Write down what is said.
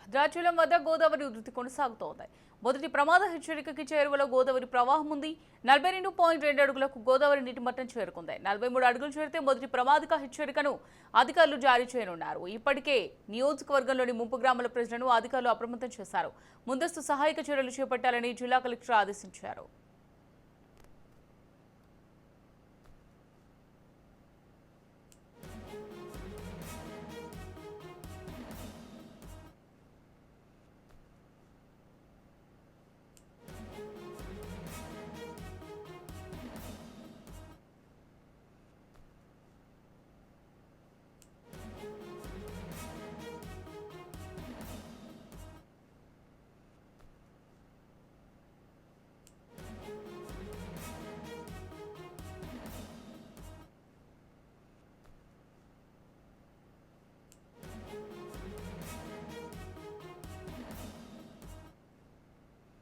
భద్రాచలం వద్ద గోదావరి ఉధృతి కొనసాగుతోంది. మొదటి ప్రమాద హెచ్చరికకి చేరువలో గోదావరి ప్రవాహం ఉంది. 42.2 అడుగులకు గోదావరి నీటి మట్టం చేరుకుంది. 43 అడుగులు చేరితే మొదటి ప్రమాదక హెచ్చరికను అధికారులు జారీ చేయనున్నారు. ఇప్పటికే నియోజకవర్గంలోని ముంపు గ్రామాల ప్రజలను అధికారులు అప్రమత్తం చేశారు. ముందస్తు సహాయక చర్యలు చేపట్టాలని జిల్లా కలెక్టర్ ఆదేశించారు.